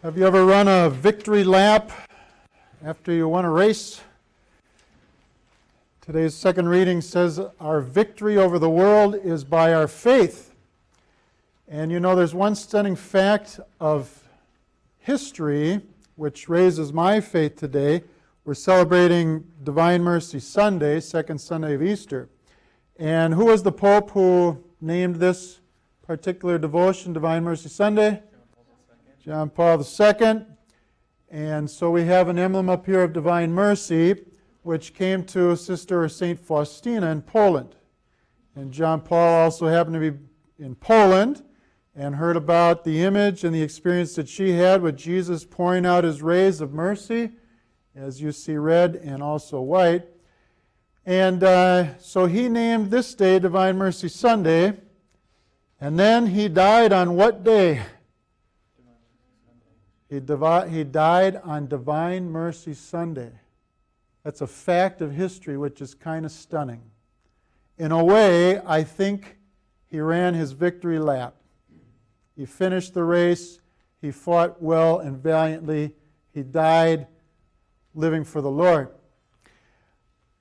Have you ever run a victory lap after you won a race? Today's second reading says our victory over the world is by our faith. And you know, there's one stunning fact of history which raises my faith today. We're celebrating Divine Mercy Sunday, second Sunday of Easter. And who was the Pope who named this particular devotion, Divine Mercy Sunday? John Paul II. And so we have an emblem up here of Divine Mercy, which came to Sister St. Faustina in Poland. And John Paul also happened to be in Poland and heard about the image and the experience that she had with Jesus pouring out his rays of mercy, as you see red and also white. And so he named this day Divine Mercy Sunday. And then he died on what day? He died on Divine Mercy Sunday. That's a fact of history which is kind of stunning. In a way, I think he ran his victory lap. He finished the race. He fought well and valiantly. He died living for the Lord.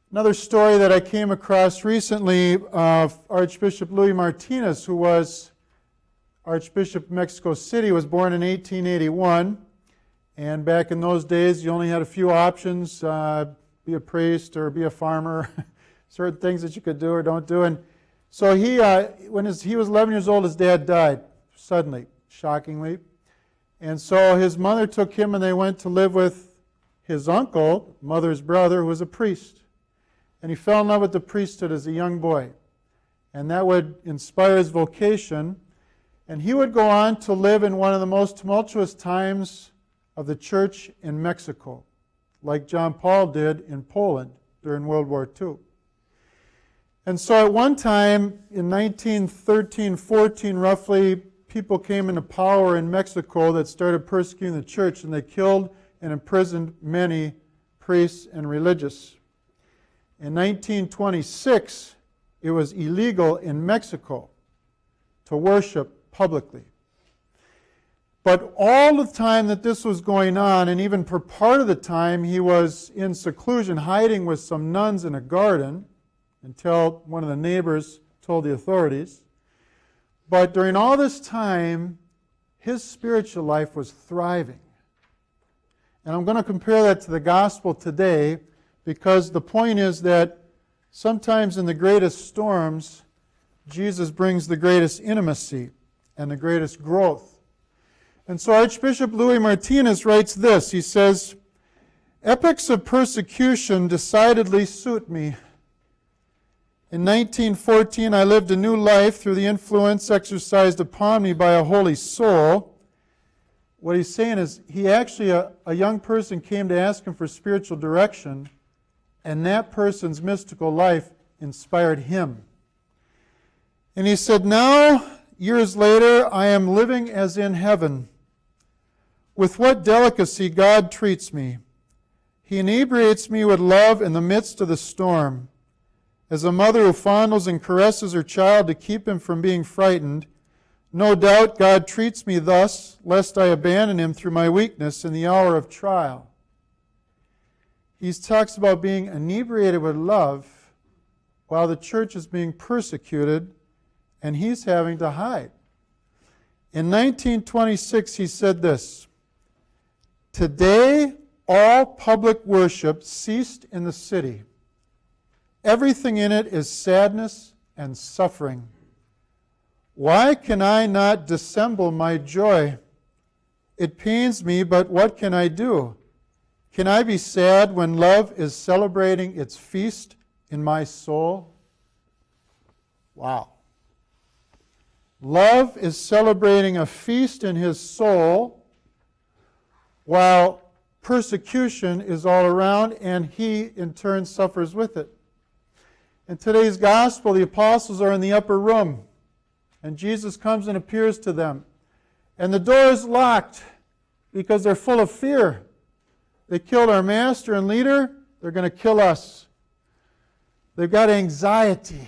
Another story that I came across recently of Archbishop Luis Martinez, who was Archbishop of Mexico City, was born in 1881. And back in those days, you only had a few options, be a priest or be a farmer, certain things that you could do or don't do. And so when he was 11 years old, his dad died suddenly, shockingly. And so his mother took him and they went to live with his uncle, mother's brother, who was a priest. And he fell in love with the priesthood as a young boy. And that would inspire his vocation. And he would go on to live in one of the most tumultuous times of the church in Mexico, like John Paul did in Poland during World War II. And so at one time, in 1913-14 roughly, people came into power in Mexico that started persecuting the church, and they killed and imprisoned many priests and religious. In 1926, it was illegal in Mexico to worship publicly. But all the time that this was going on, and even for part of the time, he was in seclusion, hiding with some nuns in a garden until one of the neighbors told the authorities. But during all this time, his spiritual life was thriving. And I'm going to compare that to the gospel today, because the point is that sometimes in the greatest storms, Jesus brings the greatest intimacy and the greatest growth. And so Archbishop Luis Martinez writes this. He says, "Epochs of persecution decidedly suit me. In 1914, I lived a new life through the influence exercised upon me by a holy soul." What he's saying is, a young person came to ask him for spiritual direction, and that person's mystical life inspired him. And he said, "Now, years later, I am living as in heaven. With what delicacy God treats me. He inebriates me with love in the midst of the storm. As a mother who fondles and caresses her child to keep him from being frightened, no doubt God treats me thus, lest I abandon him through my weakness in the hour of trial." He talks about being inebriated with love while the church is being persecuted and he's having to hide. In 1926, he said this, "Today, all public worship ceased in the city. Everything in it is sadness and suffering. Why can I not dissemble my joy? It pains me, but what can I do? Can I be sad when love is celebrating its feast in my soul?" Wow. Love is celebrating a feast in his soul while persecution is all around, and he in turn suffers with it. In today's gospel, the apostles are in the upper room, and Jesus comes and appears to them. And the door is locked because they're full of fear. They killed our master and leader, they're going to kill us. They've got anxiety.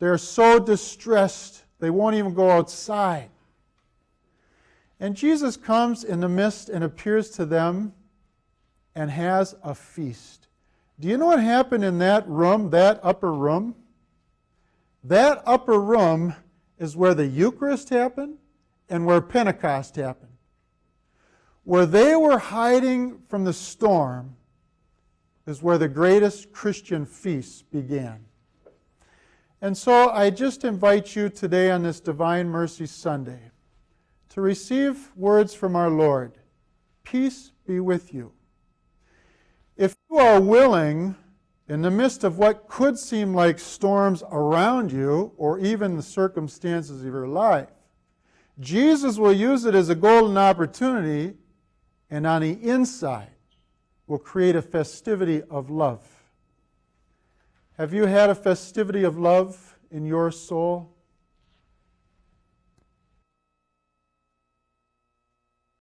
They're so distressed, they won't even go outside. And Jesus comes in the midst and appears to them and has a feast. Do you know what happened in that room, that upper room? That upper room is where the Eucharist happened and where Pentecost happened. Where they were hiding from the storm is where the greatest Christian feasts began. And so I just invite you today on this Divine Mercy Sunday to receive words from our Lord. Peace be with you. If you are willing, in the midst of what could seem like storms around you, or even the circumstances of your life, Jesus will use it as a golden opportunity, and on the inside will create a festivity of love. Have you had a festivity of love in your soul?